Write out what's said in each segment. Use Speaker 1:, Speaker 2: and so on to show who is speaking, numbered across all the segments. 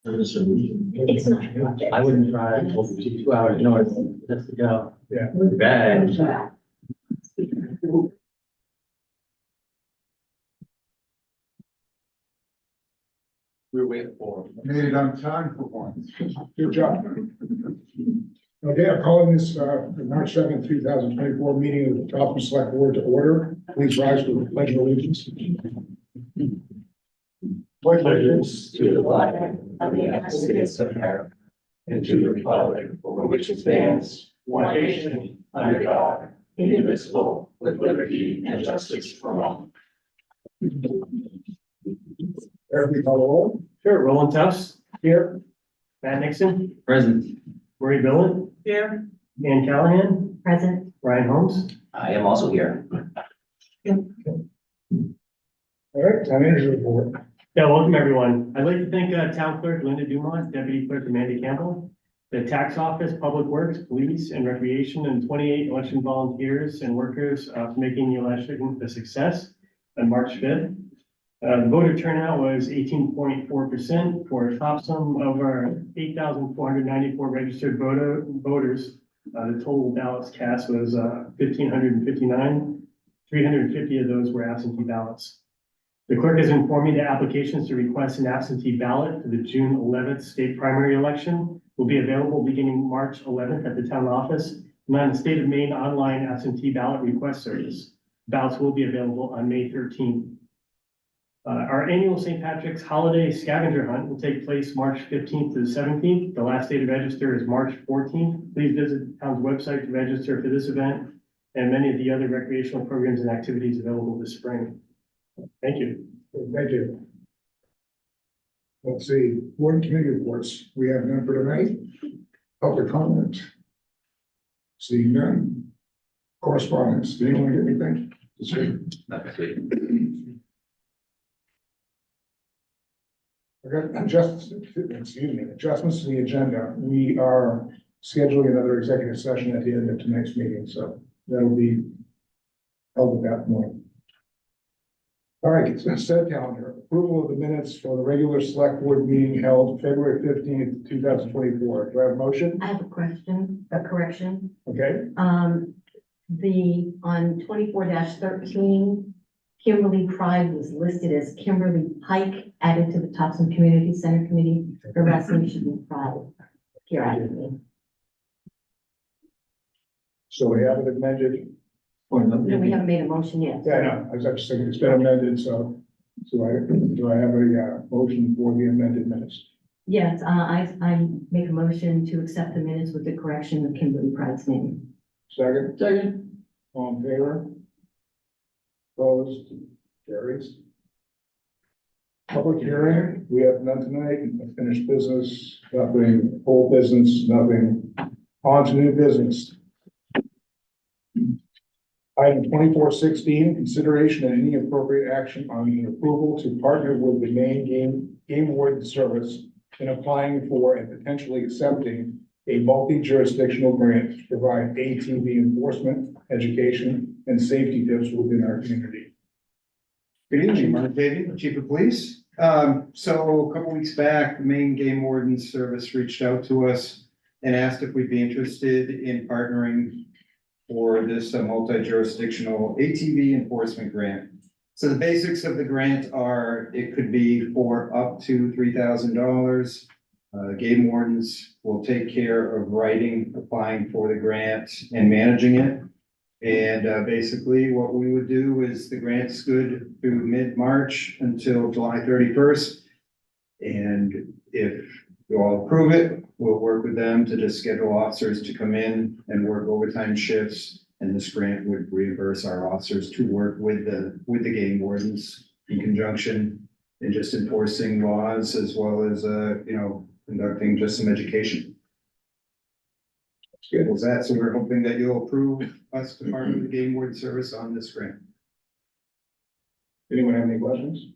Speaker 1: It's not.
Speaker 2: I wouldn't drive 2 hours north just to go.
Speaker 3: Yeah.
Speaker 2: Bad.
Speaker 4: We're waiting for.
Speaker 3: Made it on time for once. Good job. Okay, I'm calling this, the March 7th, 2024 meeting of the Topsham Select Board to order. Please rise for the pledge of allegiance. Pledge allegiance
Speaker 4: To the flag of the United States of America and to the republic for which it stands, one nation, under God, indivisible, with liberty and justice for all.
Speaker 3: Everybody call the roll.
Speaker 5: Sure, Roland Tufts, here. Matt Nixon,
Speaker 2: Present.
Speaker 5: Marie Billen. Here. Ann Callahan,
Speaker 1: Present.
Speaker 5: Ryan Holmes.
Speaker 4: I am also here.
Speaker 3: All right, town manager report.
Speaker 5: Yeah, welcome everyone. I'd like to thank Town Clerk Linda Dumont, Deputy Clerk Amanda Campbell, the Tax Office, Public Works, Police and Recreation, and 28 election volunteers and workers for making the election a success on March 5th. The voter turnout was 18.4% for Topsham. Of our 8,494 registered voters. The total ballots cast was 1,559. 350 of those were absentee ballots. The clerk has informed me that applications to request an absentee ballot for the June 11th state primary election will be available beginning March 11th at the town office and on the State of Maine online absentee ballot request service. Ballots will be available on May 13th. Our annual St. Patrick's Holiday Scavenger Hunt will take place March 15th to the 17th. The last day to register is March 14th. Please visit the town's website to register for this event and many of the other recreational programs and activities available this spring. Thank you.
Speaker 3: Thank you. Let's see, board and committee reports. We have none for tonight. Public comment. Seeing none. Correspondence. Did anyone get anything? I got adjustments to the agenda. We are scheduling another executive session at the end of tonight's meeting, so that'll be held at that point. All right, it's been set calendar. Approval of the minutes for the regular select board meeting held February 15th, 2024. Do I have a motion?
Speaker 1: I have a question, a correction.
Speaker 3: Okay,
Speaker 1: On 24-13, Kimberly Pride was listed as Kimberly Pike, added to the Topsham Community Center Committee. The rest of it should be Pride. Here I am.
Speaker 3: so we have it amended.
Speaker 1: No, we haven't made a motion yet.
Speaker 3: Yeah, I know. I was just thinking it's been amended, so do I have a motion for the amended minutes?
Speaker 1: Yes, I make a motion to accept the minutes with the correction of Kimberly Pride's name.
Speaker 3: Second? Second. All in favor? Opposed? Carries. Public hearing, we have none tonight. Unfinished business, nothing. Old business, nothing. On to new business. Item 2416, consideration and any appropriate action on the approval to partner with the Maine Game Warden Service in applying for and potentially accepting a multi-jurisdictional grant to provide ATV enforcement, education, and safety tips within our community.
Speaker 6: Good evening, Mark Davey, Chief of Police. So a couple weeks back, the Maine Game Warden Service reached out to us and asked if we'd be interested in partnering for this multi-jurisdictional ATV enforcement grant. So the basics of the grant are, it could be for up to $3,000. Game wardens will take care of writing, applying for the grant and managing it. And basically what we would do is the grant's good through mid-March until July 31st. And if you all approve it, we'll work with them to just schedule officers to come in and work overtime shifts. And this grant would reimburse our officers to work with the game wardens in conjunction in just enforcing laws as well as, conducting just some education. Good was that. So we're hoping that you'll approve us to partner with the Game Warden Service on this grant.
Speaker 3: Anyone have any questions?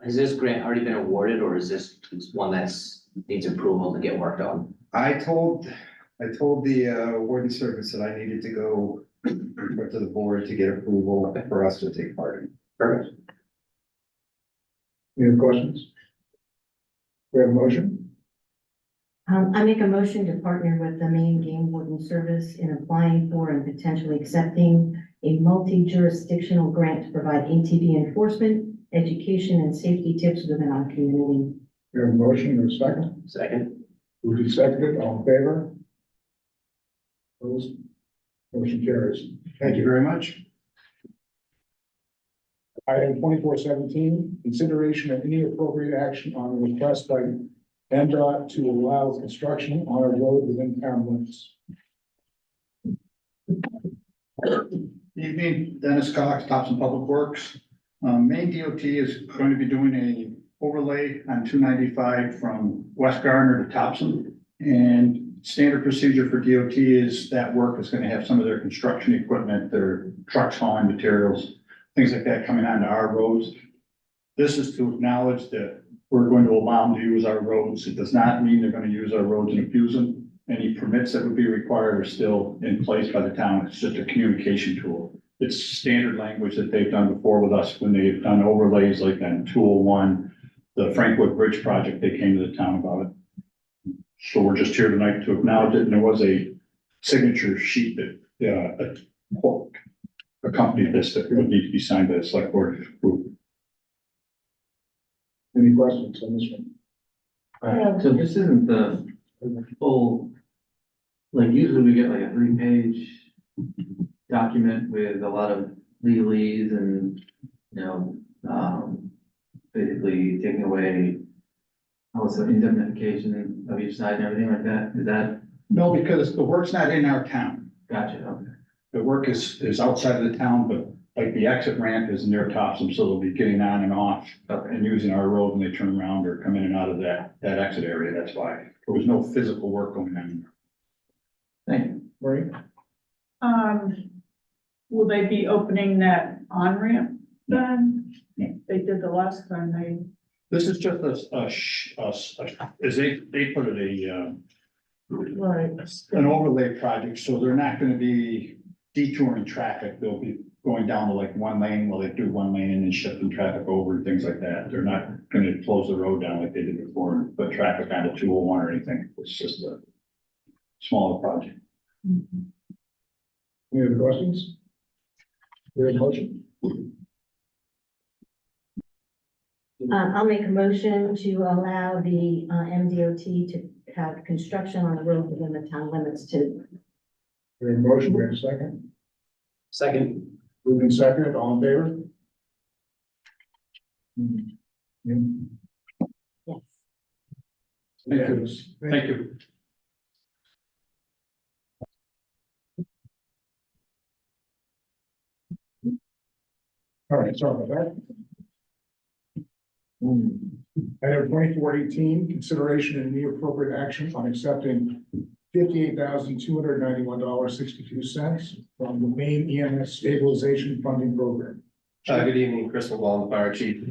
Speaker 4: Has this grant already been awarded, or is this one that's needs approval to get worked on?
Speaker 6: I told the warden service that I needed to go to the board to get approval for us to take part in.
Speaker 4: Perfect.
Speaker 3: Any other questions? We have a motion?
Speaker 1: I make a motion to partner with the Maine Game Warden Service in applying for and potentially accepting a multi-jurisdictional grant to provide ATV enforcement, education, and safety tips within our community.
Speaker 3: We have a motion or a second?
Speaker 2: Second.
Speaker 3: Moved and seconded, all in favor? Opposed? Motion carries.
Speaker 6: Thank you very much.
Speaker 3: Item 2417, consideration of any appropriate action on a request by NDOT to allow construction on a road within town limits.
Speaker 7: Evening, Dennis Cox, Topsham Public Works. Maine DOT is going to be doing a overlay on 295 from West Gardner to Topsham. And standard procedure for DOT is that work is going to have some of their construction equipment, their trucks hauling materials, things like that coming onto our roads. This is to acknowledge that we're going to allow them to use our roads. It does not mean they're going to use our roads and abuse them. Any permits that would be required are still in place by the town. It's just a communication tool. It's standard language that they've done before with us when they've done overlays like on 201, the Frankwood Bridge project, they came to the town about it. So we're just here tonight to acknowledge it. And there was a signature sheet that accompanied this that would need to be signed by the select board.
Speaker 3: Any questions on this one?
Speaker 2: So this isn't the full, like usually we get like a 3-page document with a lot of legalese and, basically taking away also indemnification of each side and everything like that. Is that,
Speaker 7: No, because the work's not in our town.
Speaker 2: gotcha, okay.
Speaker 7: The work is outside of the town, but like the exit ramp is near Topsham, so they'll be getting on and off and using our road when they turn around or come in and out of that exit area. That's why there was no physical work going on.
Speaker 2: Thank you.
Speaker 3: Marie?
Speaker 8: Will they be opening that on-ramp then? They did the last time
Speaker 7: This is just as they put it,
Speaker 8: right.
Speaker 7: an overlay project, so they're not gonna be detouring traffic. They'll be going down to like one lane while they do one lane and then shifting traffic over and things like that. They're not gonna close the road down like they did before and put traffic onto 201 or anything. It's just a smaller project.
Speaker 3: Any other questions? We have a motion?
Speaker 1: I'll make a motion to allow the MDOT to have construction on the road within the town limits to.
Speaker 3: We have a motion, we have a second?
Speaker 2: Second.
Speaker 3: Moved and seconded, all in favor?
Speaker 1: Yes.
Speaker 7: Thank you. Thank you.
Speaker 3: All right, sorry about that. Item 2418, consideration and any appropriate action on accepting $58,291.62 from the Maine EMS Stabilization Funding Program.
Speaker 9: Good evening, Chris McGuan, the Fire Chief.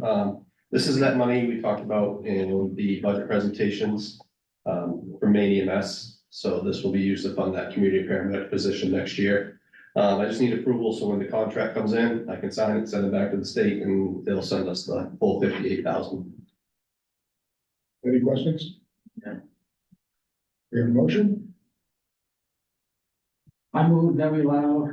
Speaker 9: This is that money we talked about in the budget presentations for Maine EMS. So this will be used to fund that community paramedic position next year. I just need approval, so when the contract comes in, I can sign it, send it back to the state, and they'll send us the full 58,000.
Speaker 3: Any questions?
Speaker 2: No.
Speaker 3: We have a motion?
Speaker 2: I move that we allow,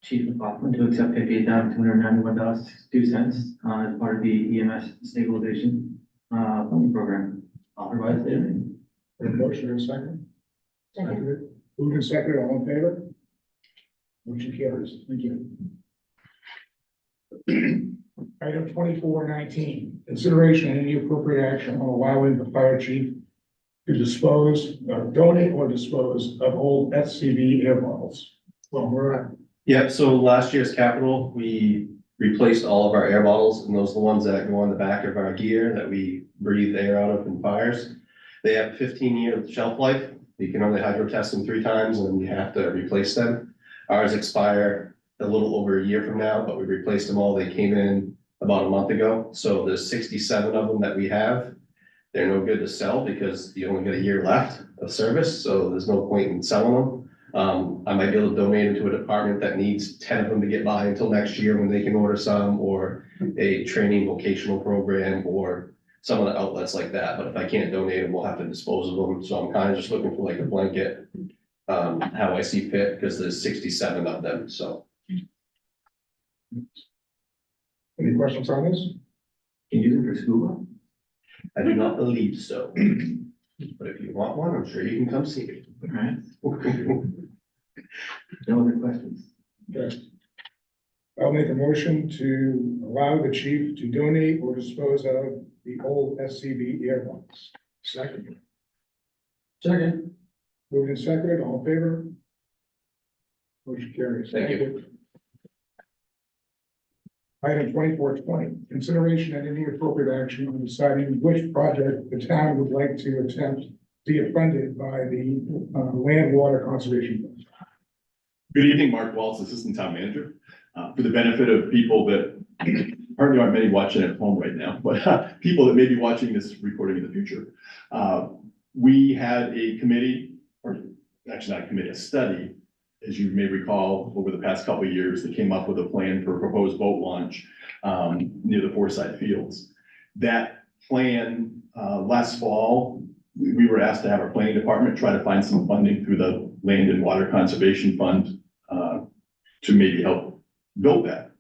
Speaker 2: Chief McLaughlin to accept $58,291.62, as part of the EMS stabilization, funding program authorized there.
Speaker 3: We have a motion in a second?
Speaker 1: Second.
Speaker 3: Moved and seconded, all in favor? Motion carries. Thank you. Item 2419, consideration and any appropriate action on allowing the fire chief to dispose, donate or dispose of old SCV air bottles. Well, we're at.
Speaker 9: Yeah, so last year's capital, we replaced all of our air bottles, and those are the ones that go on the back of our gear that we breathe air out of in fires. They have 15-year shelf life. You can only hydro test them 3 times, and then you have to replace them. Ours expire a little over a year from now, but we replaced them all. They came in about a month ago. So there's 67 of them that we have. They're no good to sell because you only get a year left of service, so there's no point in selling them. I might be able to donate them to a department that needs 10 of them to get by until next year when they can order some, or a training vocational program, or some of the outlets like that, but if I can't donate them, we'll have to dispose of them. So I'm kind of just looking for like a blanket, how I see fit, because there's 67 of them, so.
Speaker 3: Any questions on this?
Speaker 2: Can you use it for scuba?
Speaker 9: I do not believe so. But if you want one, I'm sure you can come see me.
Speaker 2: All right. No other questions?
Speaker 3: Okay. I'll make a motion to allow the chief to donate or dispose of the old SCV earphones. Second.
Speaker 2: Second.
Speaker 3: Moved and seconded, all in favor? Motion carries.
Speaker 9: Thank you.
Speaker 3: Item 2420, consideration and any appropriate action on deciding which project the town would like to attempt to get funded by the Land Water Conservation Fund.
Speaker 10: Good evening, Mark Waltz, Assistant Town Manager. For the benefit of people that hardly aren't many watching at home right now, but people that may be watching this recording in the future. We had a committee, or actually not a committee, a study, as you may recall, over the past couple of years, that came up with a plan for a proposed boat launch near the Forsyth Fields. That plan, last fall, we were asked to have our planning department try to find some funding through the Land and Water Conservation Fund to maybe help build that.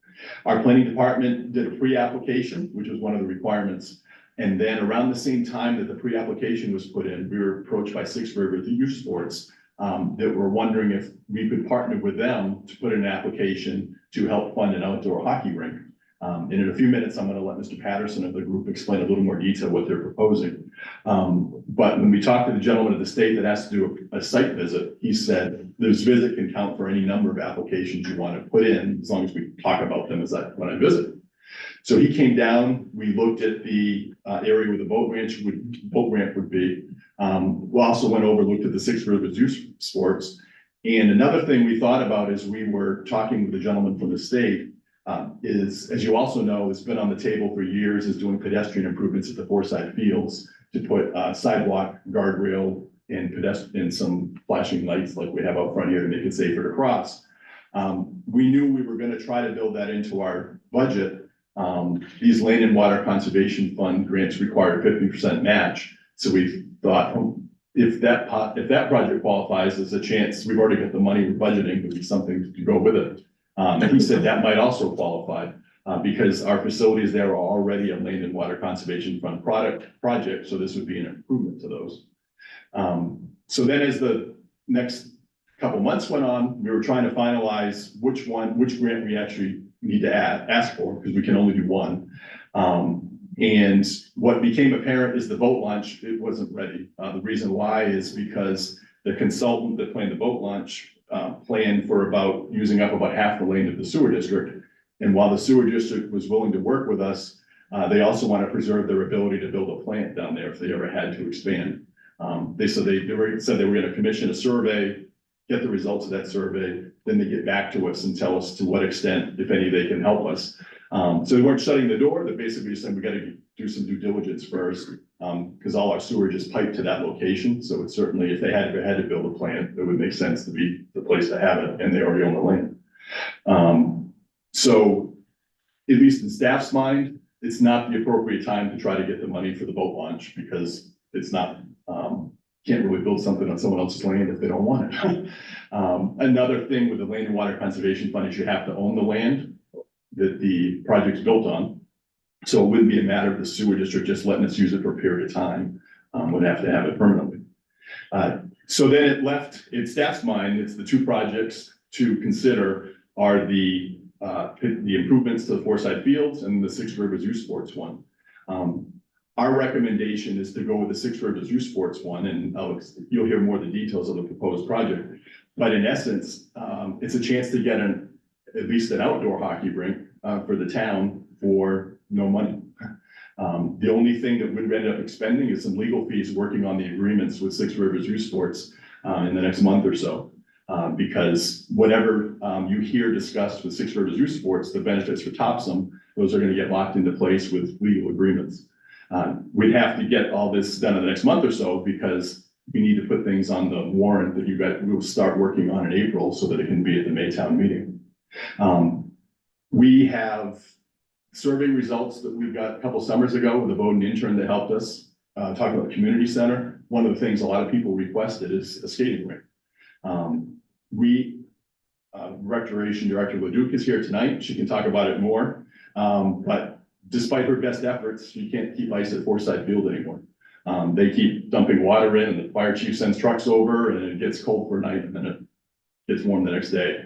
Speaker 10: Our planning department did a pre-application, which was one of the requirements. And then around the same time that the pre-application was put in, we were approached by Six Rivers Youth Sports that were wondering if we could partner with them to put in an application to help fund an outdoor hockey rink. And in a few minutes, I'm going to let Mr. Patterson of the group explain a little more detail what they're proposing. But when we talked to the gentleman at the state that has to do a site visit, he said this visit can count for any number of applications you want to put in, as long as we talk about them when I visit. So he came down, we looked at the area where the boat ramp would be. We also went over, looked at the Six Rivers Youth Sports. And another thing we thought about as we were talking with the gentleman from the state is, as you also know, it's been on the table for years, is doing pedestrian improvements at the Forsyth Fields to put sidewalk, guardrail, and some flashing lights like we have out front here to make it safer to cross. We knew we were going to try to build that into our budget. These Land and Water Conservation Fund grants require a 50% match. So we thought, if that project qualifies, there's a chance, we've already got the money we're budgeting, there'll be something to go with it. And he said that might also qualify because our facilities there are already a Land and Water Conservation Fund project, so this would be an improvement to those. So then as the next couple months went on, we were trying to finalize which grant we actually need to ask for, because we can only do one. And what became apparent is the boat launch, it wasn't ready. The reason why is because the consultant that planned the boat launch planned for using up about half the land of the sewer district. And while the sewer district was willing to work with us, they also want to preserve their ability to build a plant down there if they ever had to expand. They said they were going to commission a survey, get the results of that survey, then they get back to us and tell us to what extent, if any, they can help us. So they weren't shutting the door, they basically just said, we got to do some due diligence first, because all our sewage is piped to that location. So it's certainly, if they had to build a plant, it would make sense to be the place to have it, and they already own the land. So at least in staff's mind, it's not the appropriate time to try to get the money for the boat launch, because it's not, can't really build something on someone else's land if they don't want it. Another thing with the Land and Water Conservation Fund is you have to own the land that the project's built on. So it wouldn't be a matter of the sewer district just letting us use it for a period of time. Would have to have it permanently. So then it left, in staff's mind, it's the two projects to consider are the improvements to the Forsyth Fields and the Six Rivers Youth Sports one. Our recommendation is to go with the Six Rivers Youth Sports one, and you'll hear more of the details of the proposed project. But in essence, it's a chance to get at least an outdoor hockey rink for the town for no money. The only thing that we'd end up expending is some legal fees working on the agreements with Six Rivers Youth Sports in the next month or so. Because whatever you hear discussed with Six Rivers Youth Sports, the benefits for Topsham, those are going to get locked into place with legal agreements. We'd have to get all this done in the next month or so, because we need to put things on the warrant that we'll start working on in April so that it can be at the Maytown meeting. We have survey results that we've got a couple summers ago with a Bowdoin intern that helped us, talk about the community center. One of the things a lot of people requested is a skating rink. Recreation Director Leduc is here tonight. She can talk about it more. But despite her best efforts, you can't keep ice at Forsyth Field anymore. They keep dumping water in, and the fire chief sends trucks over, and it gets cold for a night, and then it gets warm the next day.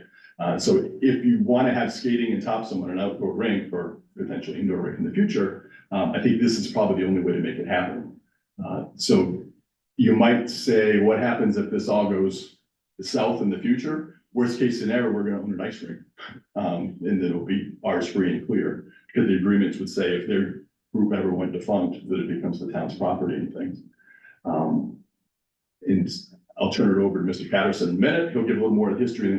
Speaker 10: So if you want to have skating in Topsham on an outdoor rink, or potentially indoor rink in the future, I think this is probably the only way to make it happen. So you might say, what happens if this all goes south in the future? Worst case scenario, we're gonna own an ice rink, and it'll be ours free and clear, because the agreements would say if their group ever went defunct, that it becomes the town's property and things. And I'll turn it over to Mr. Patterson in a minute. He'll give a little more of the history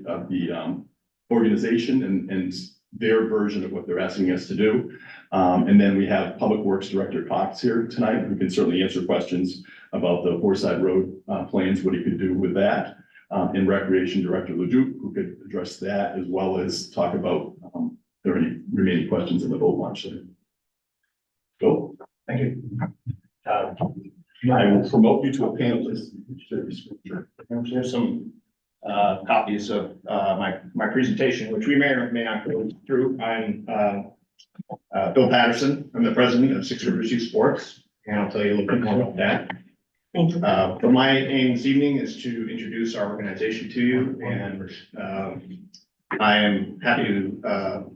Speaker 10: of the organization and their version of what they're asking us to do. And then we have Public Works Director Cox here tonight, who can certainly answer questions about the Forsyth Road plans, what he could do with that. And Recreation Director Leduc, who could address that, as well as talk about if there are any remaining questions in the boat launch. Go.
Speaker 7: Thank you. I will promote you to a panelist. Here's some copies of my presentation, which we may or may not go through. I'm Bill Patterson. I'm the president of Six Rivers Youth Sports, and I'll tell you a little bit more about that. But my aim this evening is to introduce our organization to you, and I am happy to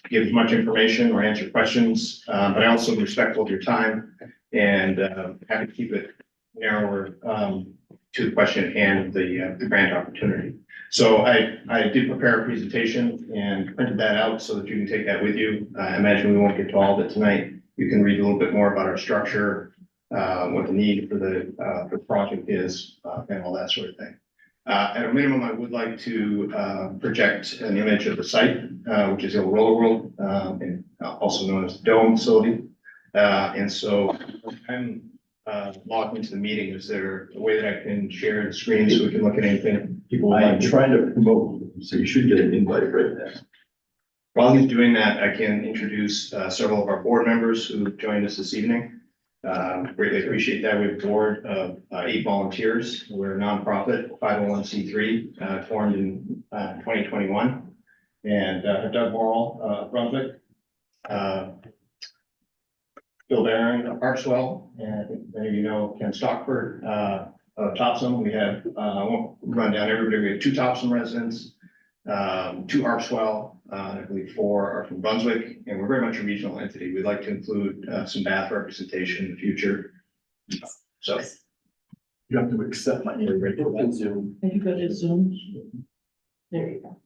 Speaker 7: give as much information or answer questions, but I also am respectful of your time and happy to keep it narrower to the question at hand of the grant opportunity. So I did prepare a presentation and printed that out so that you can take that with you. I imagine we won't get to all of it tonight. You can read a little bit more about our structure, what the need for the project is, and all that sort of thing. At a minimum, I would like to project an image of the site, which is a roller world, and also known as the Dome facility. And so I'm logged into the meeting. Is there a way that I can share the screen so we can look at anything people would like?
Speaker 10: I'm trying to promote, so you should get an invite right now.
Speaker 7: While he's doing that, I can introduce several of our board members who joined us this evening. Greatly appreciate that. We have a board of 8 volunteers. We're a nonprofit 501c3 formed in 2021. And Doug Morrill of Brunswick, Bill Barron of Harpswell, and I think many of you know Ken Stockford of Topsham. We have, I won't run down everybody, we have 2 Topsham residents, 2 Harpswell, I believe 4 are from Brunswick, and we're very much a regional entity. We'd like to include some Bath representation in the future. So
Speaker 10: You have to accept my invite.
Speaker 8: Zoom. Have you got a Zoom? There you go.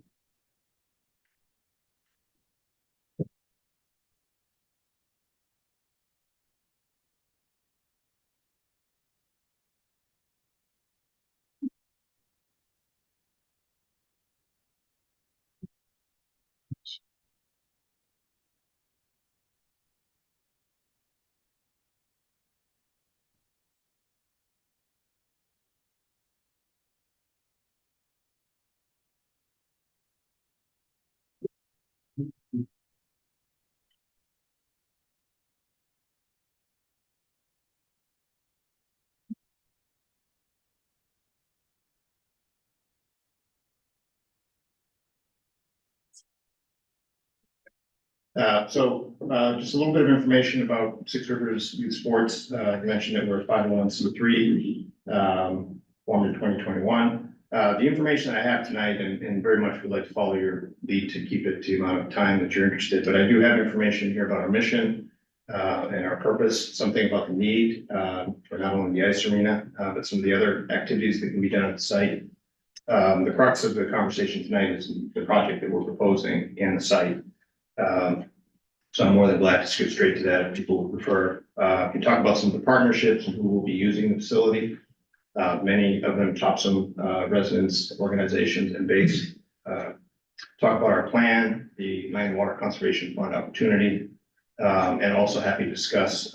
Speaker 7: Just a little bit of information about Six Rivers Youth Sports. You mentioned that we're a 501c3, formed in 2021. The information I have tonight, and very much would like to follow your lead to keep it to the amount of time that you're interested, but I do have information here about our mission and our purpose, something about the need for not only the ice arena, but some of the other activities that can be done at the site. The crux of the conversation tonight is the project that we're proposing and the site. So I'm more than glad to skip straight to that if people would prefer. We talk about some of the partnerships and who will be using the facility. Many of them Topsham residents, organizations, and base. Talk about our plan, the Maine Water Conservation Fund opportunity, and also happy to discuss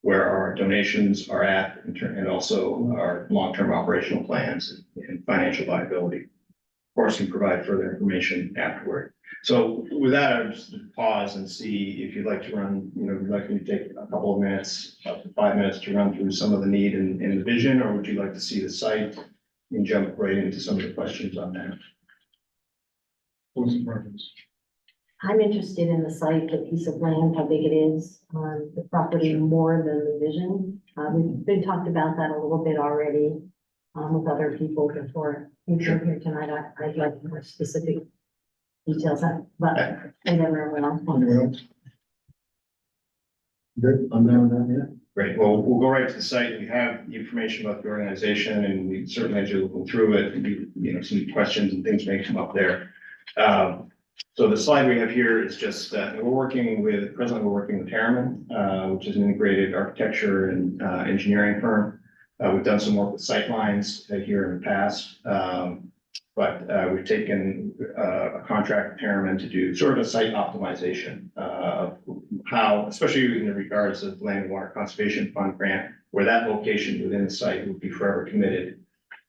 Speaker 7: where our donations are at and also our long-term operational plans and financial viability. Of course, can provide further information afterward. So with that, I would just pause and see if you'd like to run, would you like me to take a couple of minutes, up to 5 minutes to run through some of the need and the vision, or would you like to see the site and jump right into some of the questions on that?
Speaker 3: What's the preference?
Speaker 1: I'm interested in the site, the piece of land, how big it is, the property more than the vision. We've been talked about that a little bit already, with other people before we came here tonight. I'd like more specific details, but I never went on.
Speaker 3: Anyone else? Good.
Speaker 2: I'm down with that, yeah.
Speaker 7: Great, well, we'll go right to the site. We have the information about the organization, and we certainly, as you're looking through it, some questions and things may come up there. So the slide we have here is just that presently we're working with Harriman, which is an integrated architecture and engineering firm. We've done some work with Sightlines here in the past. But we've taken a contract with Harriman to do sort of a site optimization of how, especially in regards to the Land and Water Conservation Fund grant, where that location within the site would be forever committed.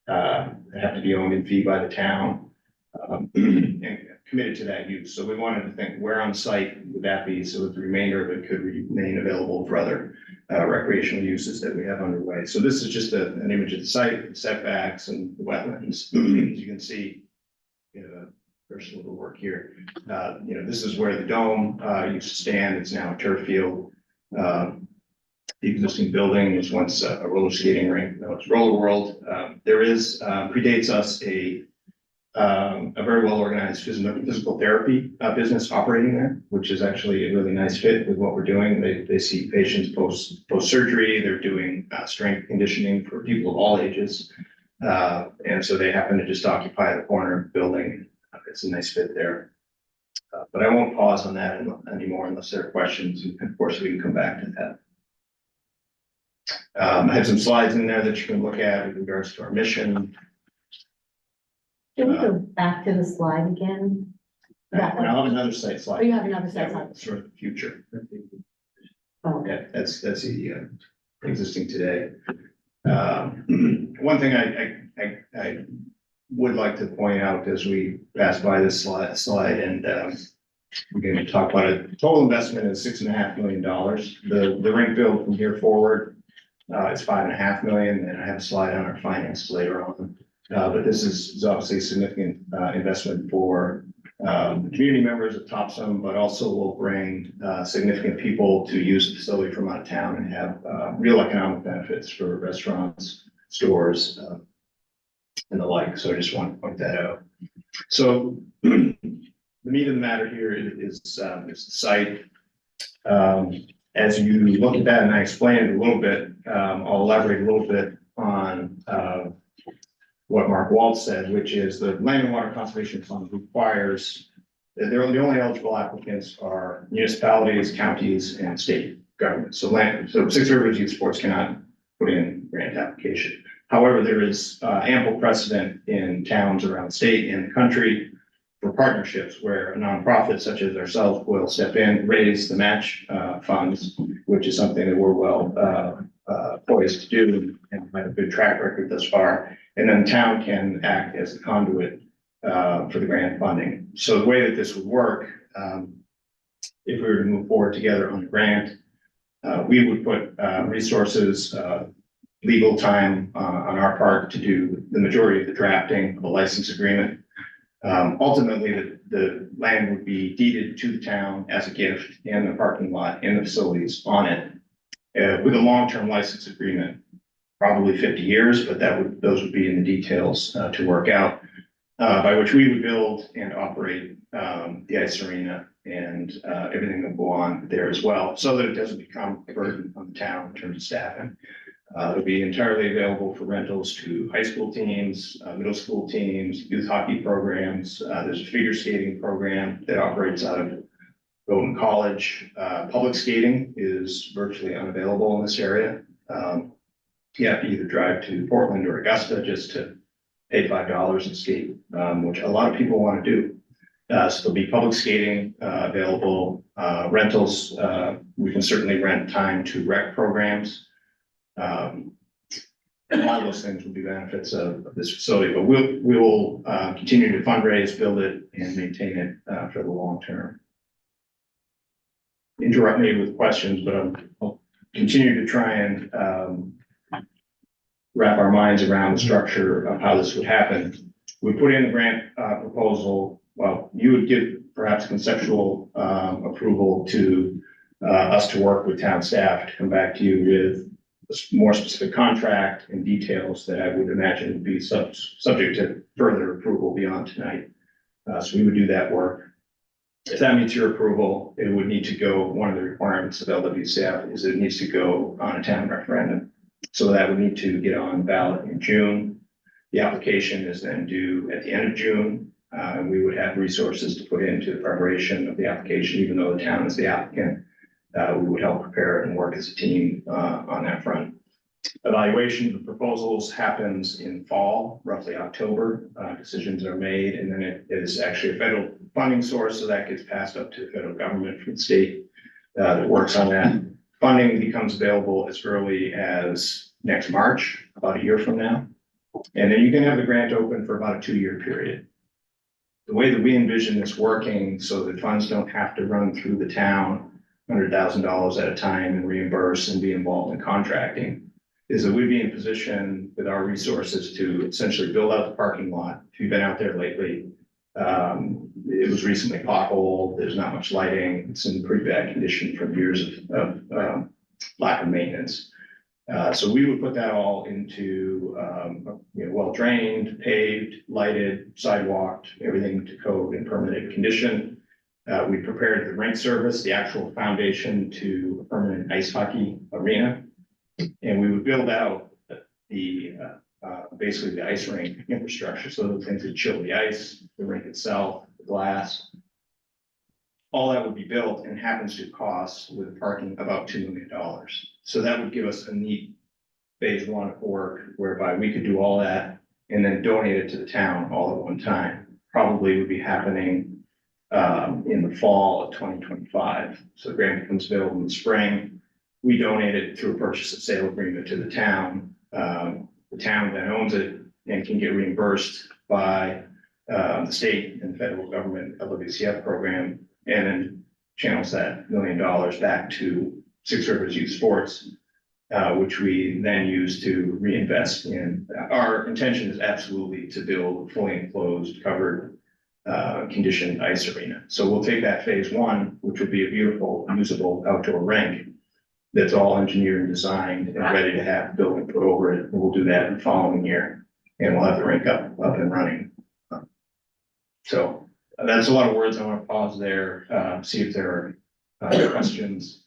Speaker 7: They have to be owned in fee by the town, and committed to that use. So we wanted to think, where on site would that be, so that the remainder of it could remain available for other recreational uses that we have underway. So this is just an image of the site, the setbacks and the wetlands. As you can see, first a little work here. This is where the dome used to stand. It's now a turf field. The existing building was once a roller skating rink. Now it's Roller World. There is, predates us, a very well organized physical therapy business operating there, which is actually a really nice fit with what we're doing. They see patients post surgery. They're doing strength conditioning for people of all ages, and so they happen to just occupy the corner of the building. It's a nice fit there, but I won't pause on that anymore unless there are questions. And of course, we can come back to that. I have some slides in there that you can look at with regards to our mission.
Speaker 1: Can we go back to the slide again? That
Speaker 7: And
Speaker 1: one.
Speaker 7: I'll have another site slide.
Speaker 1: Oh, you have another site
Speaker 7: Yeah,
Speaker 1: slide.
Speaker 7: sort of the future.
Speaker 1: Oh,
Speaker 7: Yeah, that's the existing today. One thing I would like to point out as we pass by this slide and we're going to talk about it. Total investment is $6.5 million. The ring build from here forward is $5.5 million, and I have a slide on our finances later on. But this is obviously a significant investment for the community members of Topsham, but also will bring significant people to use the facility from out of town and have real economic benefits for restaurants, stores, and the like. So I just want to point that out. So the meat of the matter here is the site. As you look at that, and I explained it a little bit, I'll elaborate a little bit on what Mark Waltz said, which is the Land and Water Conservation Fund requires that the only eligible applicants are municipalities, counties, and state government. So Six Rivers Youth Sports cannot put in grant application. However, there is ample precedent in towns around the state and the country for partnerships where a nonprofit such as ourselves will step in, raise the match funds, which is something that we're well poised to do and have a good track record thus far. And then the town can act as the conduit for the grant funding. So the way that this would work, if we were to move forward together on the grant, we would put resources, legal time on our part to do the majority of the drafting of a license agreement. Ultimately, the land would be deeded to the town as a gift, and the parking lot and the facilities on it with a long-term license agreement, probably 50 years, but those would be in the details to work out, by which we would build and operate the ice arena and everything that will go on there as well, so that it doesn't become a burden on the town in terms of staffing. It'll be entirely available for rentals to high school teams, middle school teams, youth hockey programs. There's a figure skating program that operates out of Golden College. Public skating is virtually unavailable in this area. You have to either drive to Portland or Augusta just to pay $5 and skate, which a lot of people want to do. So there'll be public skating available, rentals. We can certainly rent time to rec programs. a lot of those things will be benefits of this facility, but we will continue to fundraise, build it, and maintain it for the long term. Interrupt me with questions, but I'll continue to try and wrap our minds around the structure of how this would happen. We put in the grant proposal. Well, you would give perhaps conceptual approval to us to work with town staff to come back to you with a more specific contract and details that I would imagine would be subject to further approval beyond tonight. So we would do that work. If that meets your approval, it would need to go, one of the requirements of LWCF is it needs to go on a town referendum. So that would need to get on ballot in June. The application is then due at the end of June. And we would have resources to put into the preparation of the application, even though the town is the applicant. We would help prepare it and work as a team on that front. Evaluation of the proposals happens in fall, roughly October. Decisions are made, and then it is actually a federal funding source, so that gets passed up to the federal government from the state that works on that. Funding becomes available as early as next March, about a year from now. And then you can have the grant open for about a 2-year period. The way that we envision this working, so that funds don't have to run through the town $100,000 at a time and reimburse and be involved in contracting, is that we'd be in position with our resources to essentially build out the parking lot. If you've been out there lately, it was recently potholed. There's not much lighting. It's in pretty bad condition from years of lack of maintenance. So we would put that all into well drained, paved, lighted, sidewalked, everything to code and permitted condition. We prepared the rink service, the actual foundation to a permanent ice hockey arena. And we would build out the basically the ice rink infrastructure. So the things that chill the ice, the rink itself, the glass. All that would be built and happens to cost with parking about $2 million. So that would give us a neat phase one of work whereby we could do all that and then donate it to the town all at one time. Probably would be happening in the fall of 2025. So the grant becomes available in the spring. We donate it through a purchase and sale agreement to the town. The town then owns it and can get reimbursed by the state and federal government LWCF program, and then channels that $1 million back to Six Rivers Youth Sports, which we then use to reinvest in. Our intention is absolutely to build a fully enclosed, covered, conditioned ice arena. So we'll take that phase one, which will be a beautiful, usable outdoor rink that's all engineered and designed and ready to have the building put over it. And we'll do that in the following year, and we'll have the rink up and running. So that's a lot of words. I want to pause there, see if there are questions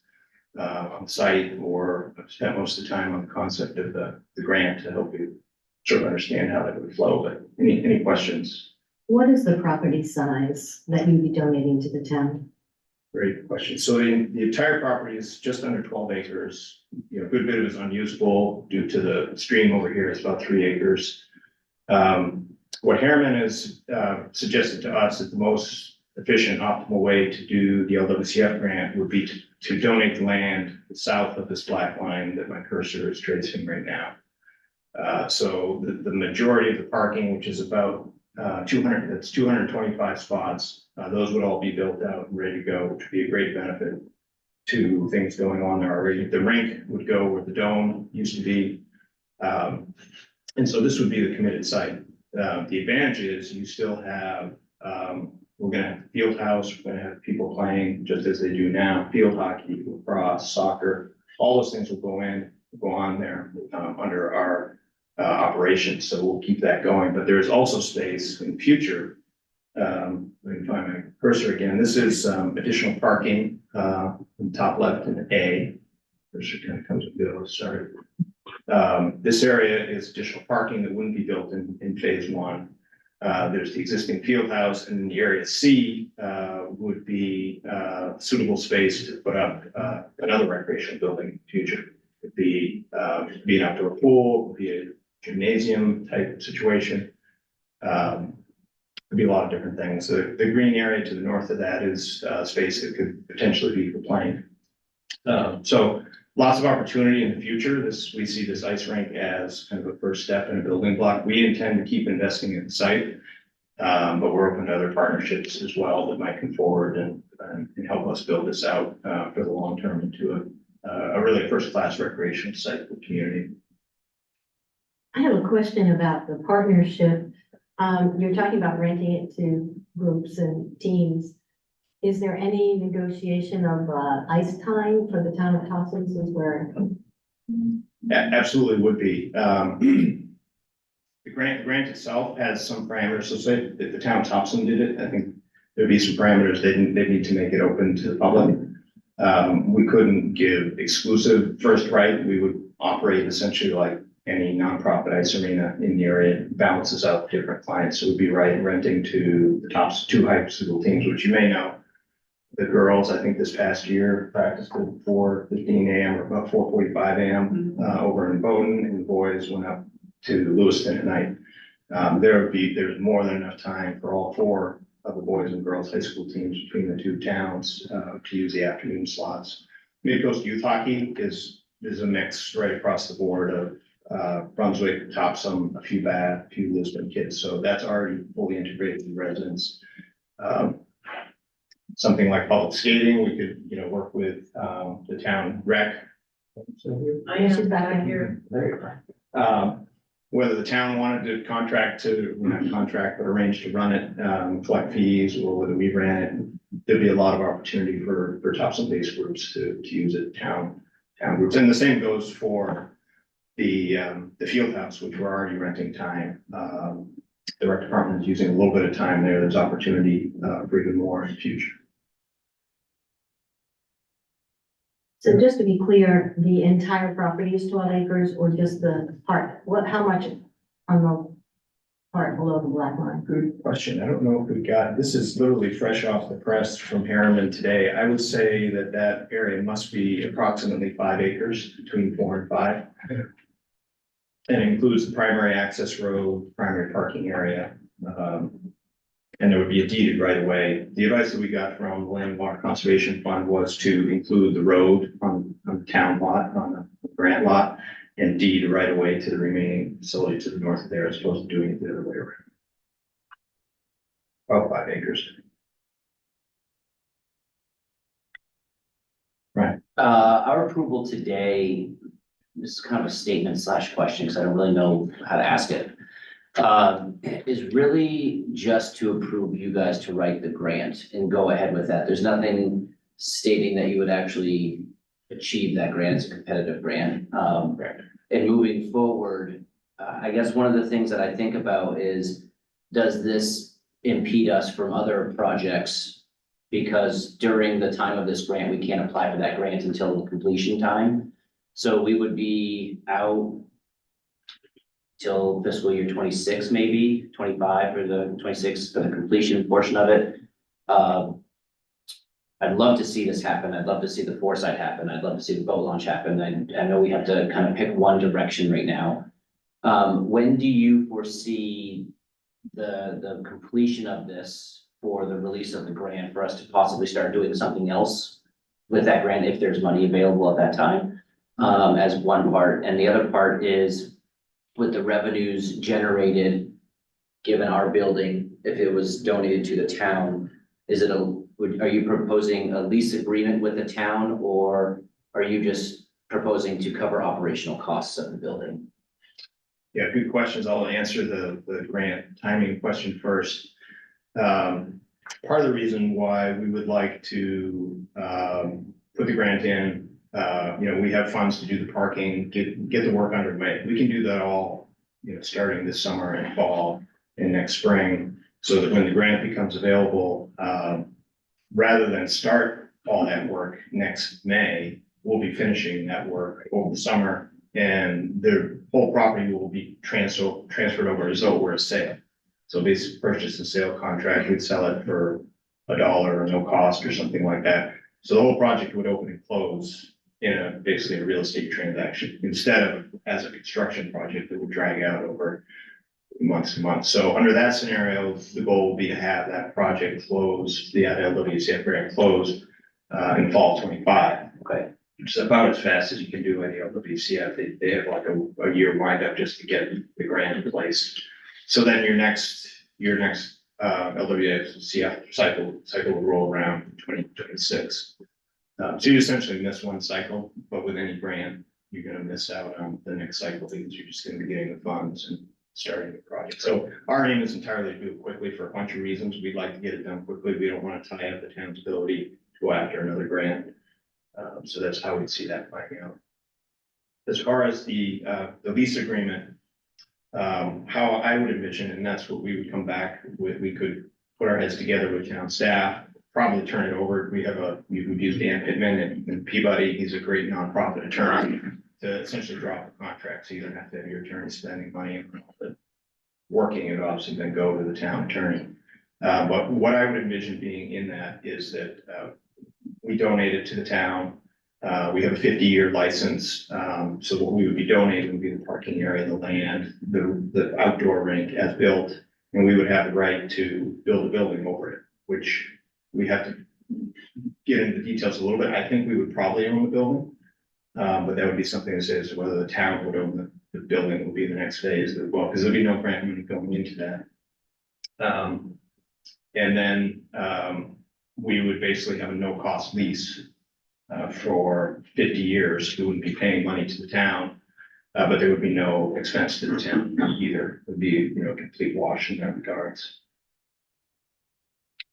Speaker 7: on the site, or I've spent most of the time on the concept of the grant to help you sort of understand how that would flow. But any questions?
Speaker 1: What is the property size that you'd be donating to the town?
Speaker 7: Great question. So the entire property is just under 12 acres. A good bit of it is unusable due to the stream over here. It's about 3 acres. What Harriman has suggested to us is the most efficient, optimal way to do the LWCF grant would be to donate the land south of this black line that my cursor is tracing right now. So the majority of the parking, which is about 225 spots, those would all be built out and ready to go, which would be a great benefit to things going on there already. The rink would go where the dome used to be. And so this would be the committed site. The advantage is you still have, we're going to have a field house, we're going to have people playing just as they do now, field hockey, lacrosse, soccer, all those things will go on there under our operations. So we'll keep that going, but there's also space in the future. Let me find my cursor again. This is additional parking in the top left in A. Cursor kind of comes and goes, sorry. This area is additional parking that wouldn't be built in phase one. There's the existing field house, and then the area C would be suitable space to put up another recreational building in the future. It'd be an outdoor pool, it'd be a gymnasium type situation. Could be a lot of different things. The green area to the north of that is space that could potentially be for playing. So
Speaker 11: lots of opportunity in the future. We see this ice rink as kind of a first step in a building block. We intend to keep investing in the site. But we're open to other partnerships as well that might come forward and help us build this out, for the long term into a really first-class recreational site for the community.
Speaker 1: I have a question about the partnership. You're talking about renting it to groups and teams. Is there any negotiation of, ice time for the town of Topsham since we're,
Speaker 11: Absolutely would be. The grant itself has some parameters. So say if the town of Topsham did it, I think there'd be some parameters. They'd need to make it open to the public. We couldn't give exclusive first right. We would operate essentially like any nonprofit ice arena in the area. It balances out different clients. So we'd be renting to the top two high school teams, which you may know. The girls, I think this past year practiced at 4:15 a.m. or about 4:45 a.m. Over in Bowdoin, and the boys went up to Lewiston at night. There's more than enough time for all four of the boys and girls high school teams between the two towns to use the afternoon slots. Mid Coast Youth Hockey is a mix right across the board of Brunswick, Topsham, a few Bath, a few Lisbon kids. So that's already fully integrated with residents. Something like public skating, we could, work with the town rec.
Speaker 8: I am back here.
Speaker 11: Whether the town wanted to contract to, not contract, but arrange to run it, collect fees, or whether we ran it, there'd be a lot of opportunity for Topsham-based groups to use it, town groups. And the same goes for the field house, which we're already renting time. The rec department is using a little bit of time there. There's opportunity for even more in the future.
Speaker 1: so just to be clear, the entire property is 12 acres or just the part? How much on the part below the black line?
Speaker 11: Good question. I don't know if we got, this is literally fresh off the press from Harriman today. I would say that area must be approximately 5 acres, between 4 and 5. And includes the primary access road, primary parking area. And there would be a deeded right of way. The advice that we got from the Land and Water Conservation Fund was to include the road on the town lot, on the grant lot, and deed right of way to the remaining facility to the north of there, as opposed to doing it the other way around. About 5 acres. Right.
Speaker 12: Our approval today, this is kind of a statement / question, because I don't really know how to ask it. Is really just to approve you guys to write the grant and go ahead with that. There's nothing stating that you would actually achieve that grant. It's a competitive grant. And moving forward, I guess one of the things that I think about is, does this impede us from other projects? Because during the time of this grant, we can't apply for that grant until completion time. So we would be out till fiscal year 26, maybe 25 for the 26 for the completion portion of it. I'd love to see this happen. I'd love to see the foresight happen. I'd love to see the boat launch happen. I know we have to kind of pick one direction right now. When do you foresee the completion of this for the release of the grant for us to possibly start doing something else with that grant if there's money available at that time? As one part, and the other part is with the revenues generated, given our building, if it was donated to the town, are you proposing a lease agreement with the town, or are you just proposing to cover operational costs of the building?
Speaker 11: Yeah, good questions. I'll answer the grant timing question first. Part of the reason why we would like to put the grant in, we have funds to do the parking, get the work underway. We can do that all, starting this summer and fall and next spring, so that when the grant becomes available, rather than start all that work next May, we'll be finishing that work over the summer, and the whole property will be transferred over as though it were a sale. So basically purchase and sale contract, we'd sell it for $1 or no cost or something like that. So the whole project would open and close in basically a real estate transaction, instead of as a construction project that would drag out over months and months. So under that scenario, the goal would be to have that project close, the LWCF grant close in fall 25.
Speaker 12: Okay.
Speaker 11: which is about as fast as you can do any LWCF. They have like a year wind up just to get the grant in place. So then your next LWCF cycle will roll around in 2026. So you essentially miss one cycle, but with any grant, you're gonna miss out on the next cycle because you're just gonna be getting the funds and starting the project. So our aim is entirely to do it quickly for a bunch of reasons. We'd like to get it done quickly. We don't want to tie up the town's ability to go after another grant. So that's how we see that playing out. As far as the lease agreement, how I would envision, and that's what we would come back with, we could put our heads together with town staff, probably turn it over. We've used Dan Pittman and Peabody. He's a great nonprofit attorney to essentially drop the contract. So you don't have to have your attorney spending money on all the working it off, so then go to the town attorney. But what I would envision being in that is that we donate it to the town. We have a 50-year license. So what we would be donating would be the parking area, the land, the outdoor rink as built. And we would have the right to build a building over it, which we have to get into the details a little bit. I think we would probably own the building. But that would be something that says whether the town would own the building will be the next phase as well, because there'll be no grant money going into that. And then we would basically have a no-cost lease for 50 years. We wouldn't be paying money to the town, but there would be no expense to the town either. It would be, a complete wash in that regards.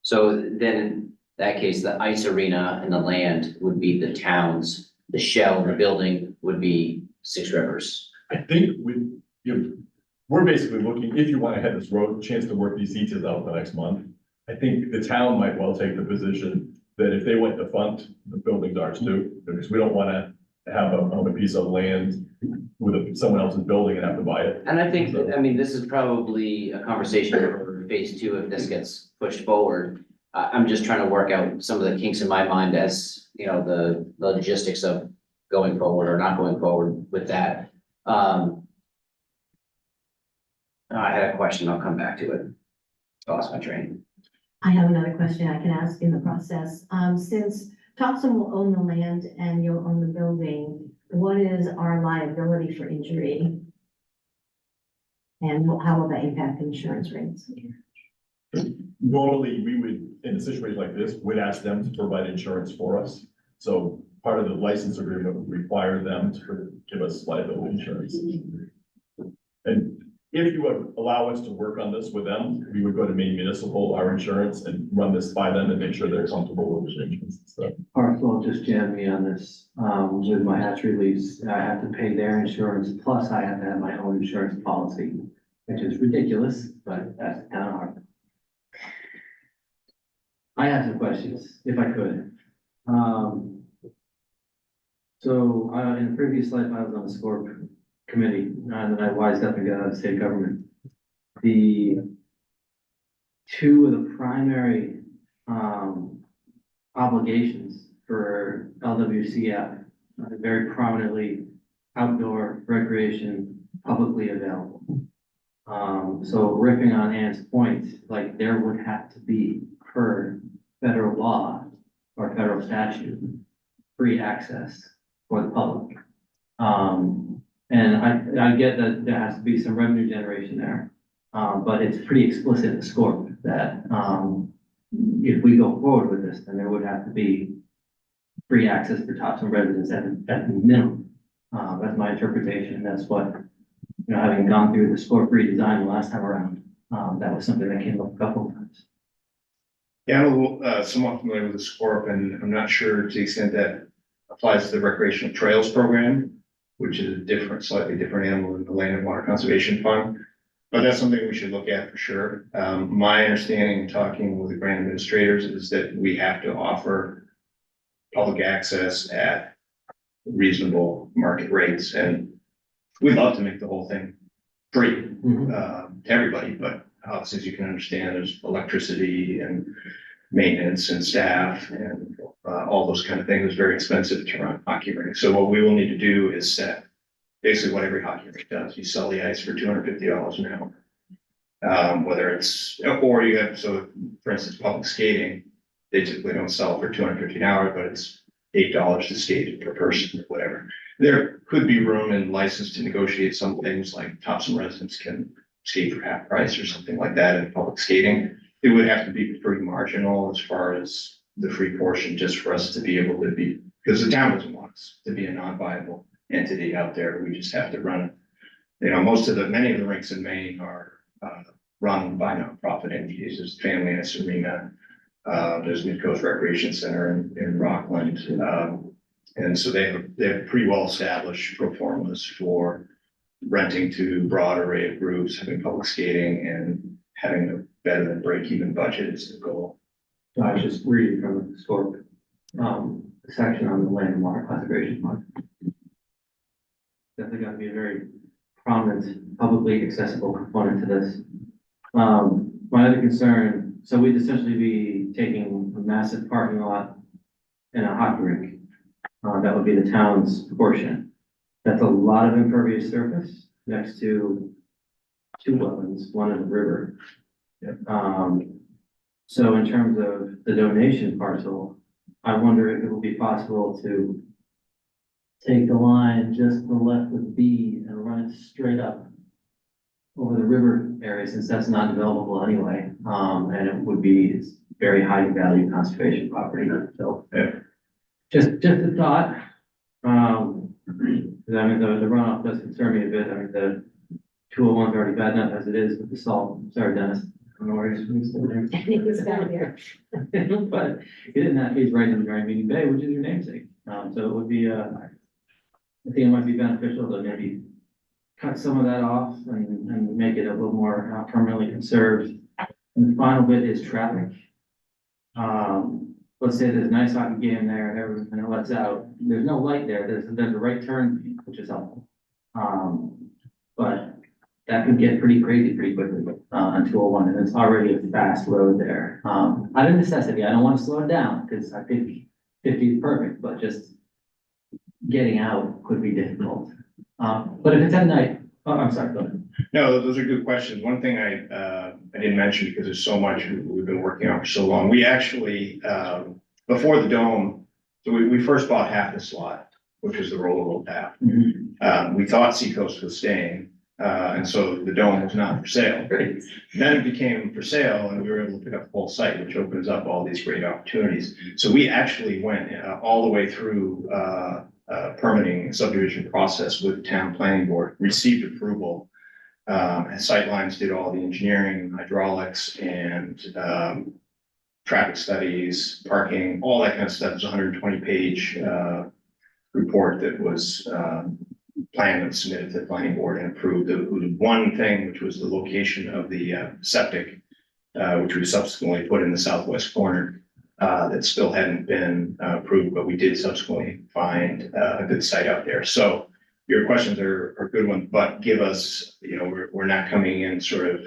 Speaker 12: So then in that case, the ice arena and the land would be the town's, the shell, the building would be Six Rivers.
Speaker 10: I think we're basically looking, if you want to have this road, chance to work these details out the next month. I think the town might well take the position that if they went to fund, the building's ours too, because we don't want to have a piece of land with someone else's building and have to buy it.
Speaker 12: And I think, this is probably a conversation for phase 2 if this gets pushed forward. I'm just trying to work out some of the kinks in my mind as, the logistics of going forward or not going forward with that. I had a question, I'll come back to it. Lost my train.
Speaker 1: I have another question I can ask in the process. Since Topsham will own the land and you'll own the building, what is our liability for injury? And how will that impact insurance rates?
Speaker 10: Normally, we would, in a situation like this, would ask them to provide insurance for us. So part of the license agreement would require them to give us liability insurance. And if you would allow us to work on this with them, we would go to Maine Municipal, our insurance, and run this by them and make sure they're comfortable with the arrangements and stuff.
Speaker 2: Parcel just jammed me on this, with my hatchery lease. I have to pay their insurance, plus I have to have my own insurance policy, which is ridiculous, but that's kind of hard. I have some questions, if I could. So, in a previous life, I was on the SCORP committee, and then I wised up and got out of state government. The two of the primary, obligations for LWCF are very prominently outdoor recreation, publicly available. So ripping on Ann's point, like there would have to be, per federal law or federal statute, free access for the public. And I get that there has to be some revenue generation there, but it's pretty explicit in the scope that, if we go forward with this, then there would have to be free access for Topsham residents at the minimum. That's my interpretation. That's what, having gone through the score redesign the last time around, that was something that came up a couple of times.
Speaker 11: Yeah, I'm a little, somewhat familiar with the SCORP, and I'm not sure to the extent that applies to the recreational trails program, which is a slightly different animal than the Land and Water Conservation Fund. But that's something we should look at for sure. My understanding in talking with the grant administrators is that we have to offer public access at reasonable market rates, and we'd love to make the whole thing free to everybody, but obviously, as you can understand, there's electricity and maintenance and staff and all those kind of things. It's very expensive to run hockey rink. So what we will need to do is set basically what every hockey rink does. You sell the ice for $250 an hour. Whether it's, or you have, so for instance, public skating, they typically don't sell for $250 an hour, but it's $8 to skate per person or whatever. There could be room and license to negotiate some things like Topsom residents can skate for half price or something like that in public skating. It would have to be pretty marginal as far as the free portion, just for us to be able to be, because the town doesn't want us to be a non-viable entity out there. We just have to run it. You know, many of the rinks in Maine are run by nonprofit entities. There's Family Ice Arena, there's Midcoast Recreation Center in Rockland. And so they have pretty well established pro formas for renting to a broad array of groups, having public skating and having a better than break even budget is the goal.
Speaker 2: I was just reading from the historic, section on the land and water conservation fund. Definitely gonna be a very prominent, publicly accessible component to this. My other concern, so we'd essentially be taking a massive parking lot and a hockey rink. That would be the town's portion. That's a lot of impervious surface next to two wetlands, one in the river. So in terms of the donation parcel, I wonder if it would be possible to take the line just to the left of B and run it straight up over the river area, since that's not developable anyway. And it would be, it's very high value conservation property. So just a thought. Because I mean, the runoff does concern me a bit. I mean, the 201 is already bad enough as it is with the salt. Sorry, Dennis. I don't know where he's still there.
Speaker 1: I think it's down here.
Speaker 2: But he didn't have, he's right in the Grand Meeting Bay, which is your namesake. So it would be, I think it might be beneficial to maybe cut some of that off and make it a little more permanently conserved. And the final bit is traffic. Let's say there's an ice hockey game there and everything lets out. There's no light there. There's a right turn, which is helpful. But that could get pretty crazy pretty quickly on 201, and it's already a fast road there. Out of necessity, I don't want to slow it down because I think 50 is perfect, but just getting out could be difficult. But if it's at night, oh, I'm sorry, go ahead.
Speaker 11: No, those are good questions. One thing I didn't mention because there's so much we've been working on for so long. We actually, before the dome, so we first bought half the slot, which was the rollable path. We thought Seacoast was staying, and so the dome was not for sale.
Speaker 2: Great.
Speaker 11: Then it became for sale and we were able to pick up the whole site, which opens up all these great opportunities. So we actually went all the way through permitting subdivision process with the town planning board, received approval. And Sightlines did all the engineering, hydraulics and traffic studies, parking, all that kind of stuff. It was a 120-page report that was planned and submitted to the planning board and approved. The one thing, which was the location of the septic, which we subsequently put in the southwest corner, that still hadn't been approved, but we did subsequently find a good site out there. So your questions are good ones, but give us, you know, we're not coming in sort of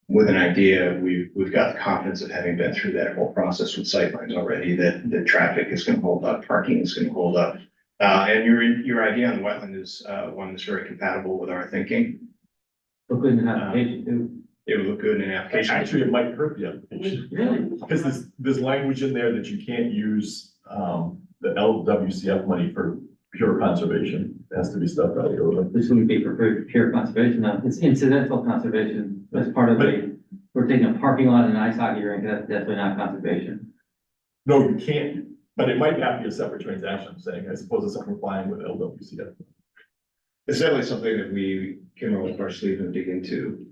Speaker 11: with an idea. We've got the confidence of having been through that whole process with Sightlines already, that the traffic is going to hold up, parking is going to hold up. And your idea on the wetland is one that's very compatible with our thinking.
Speaker 2: Look good in an application too.
Speaker 11: It would look good in an application.
Speaker 10: Actually, it might hurt the application.
Speaker 2: Really?
Speaker 10: Because there's language in there that you can't use, the LWCF money for pure conservation. It has to be stuff out here.
Speaker 2: This wouldn't be for pure conservation. Now, it's incidental conservation. That's part of we're taking a parking lot and an ice hockey rink. That's definitely not conservation.
Speaker 10: No, you can't, but it might not be a separate transaction, I'm saying. I suppose it's complying with LWCF.
Speaker 11: It's definitely something that we can roll up our sleeve and dig into,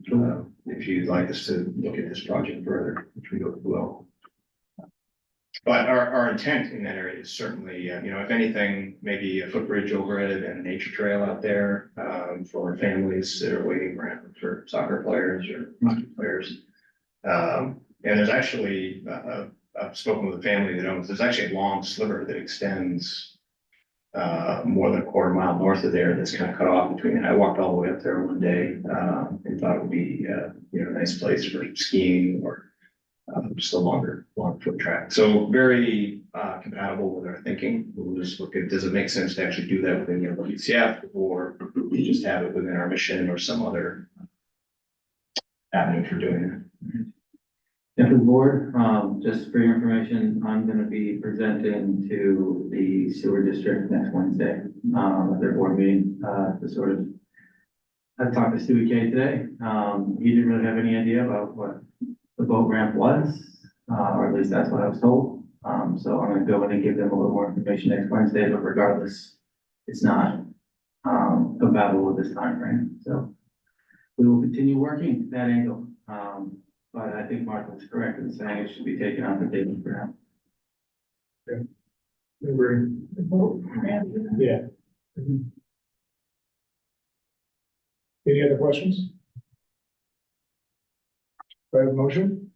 Speaker 11: if you'd like us to look at this project further, which we will. But our intent in that area is certainly, you know, if anything, maybe a footbridge over it and a nature trail out there, for families that are waiting around for soccer players or hockey players. And there's actually, I've spoken with a family that owns, there's actually a long sliver that extends more than a quarter mile north of there that's kind of cut off between, and I walked all the way up there one day and thought it would be, you know, a nice place for skiing or just a long foot track. So very compatible with our thinking. We'll just look at, does it make sense to actually do that within the WCF, or we just have it within our mission or some other avenue for doing it?
Speaker 2: Yeah, for the board, just for your information, I'm gonna be presenting to the sewer district next Wednesday, at their board meeting, to sort of. I talked to Stewie K today, he didn't really have any idea about what the boat ramp was, or at least that's what I was told. So I'm gonna go in and give them a little more information next Wednesday, but regardless, it's not, compatible with this timeframe, so. We will continue working that angle, but I think Martha's correct in saying it should be taken off the table for now.
Speaker 3: Agree.
Speaker 5: Yeah.
Speaker 3: Any other questions? Do I have a motion?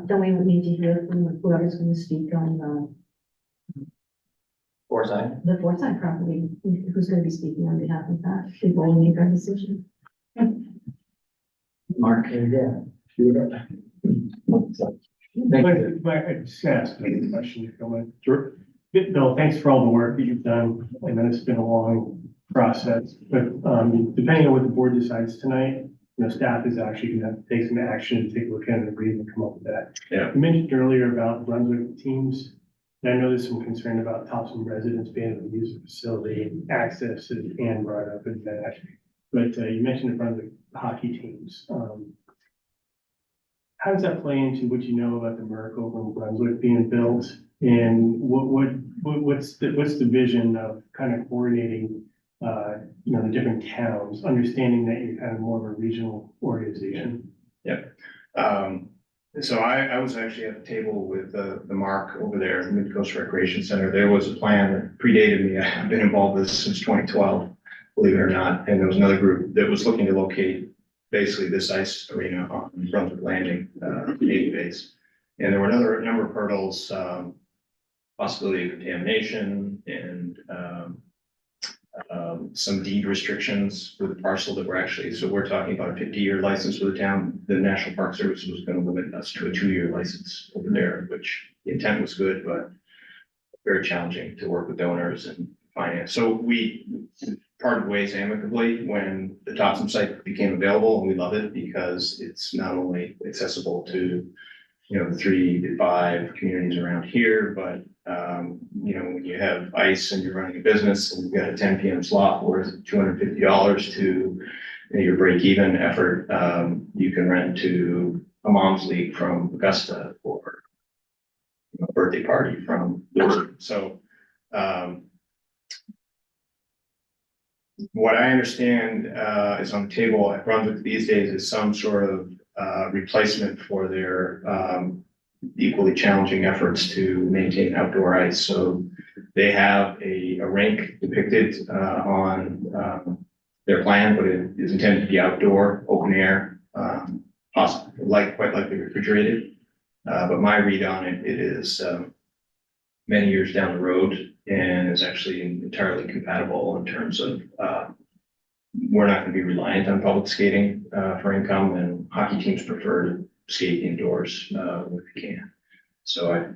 Speaker 1: Don't we need to hear from whoever's going to speak on
Speaker 9: Foresight.
Speaker 1: the Forsyth property? Who's going to be speaking on behalf of that? Before we make our decision.
Speaker 2: Mark?
Speaker 3: There you go. Cue it up.
Speaker 5: But I just asked a question, if you don't mind. Sure. Bill, thanks for all the work that you've done. I know it's been a long process, but, depending on what the board decides tonight, staff is actually gonna take some action, take a look at it, and agree and come up with that.
Speaker 10: Yeah.
Speaker 5: You mentioned earlier about Brunswick teams. And I know there's some concern about Topsham residents being able to use the facility and access to the can brought up in that. But, you mentioned the Brunswick hockey teams. How does that play into what you know about the Merc over in Brunswick being built? And what's the vision of kind of coordinating, the different towns, understanding that you're kind of more of a regional organization?
Speaker 11: So I was actually at the table with the Mark over there at the Mid-Coast Recreation Center. There was a plan that predated me. I've been involved with this since 2012, believe it or not. And there was another group that was looking to locate basically this ice arena on Brunswick Landing, Navy base. And there were another number of hurdles, possibility of contamination and some deed restrictions for the parcel that were actually, so we're talking about a 50-year license for the town. The National Park Service was going to limit us to a 2-year license over there, which the intent was good, but very challenging to work with donors and finance. So we parted ways amicably when the Topsham site became available, and we love it because it's not only accessible to, the 3 to 5 communities around here, but when you have ice and you're running a business and you've got a 10 p.m. slot worth $250 to your break-even effort, you can rent to a mom's league from Augusta or a birthday party from Lewiston. So what I understand is on the table at Brunswick these days is some sort of replacement for their equally challenging efforts to maintain outdoor ice. So they have a rink depicted on their plan, but it is intended to be outdoor, open air, quite likely refrigerated. But my read on it, it is many years down the road and is actually entirely compatible in terms of we're not going to be reliant on public skating for income, and hockey teams prefer to skate indoors if we can. So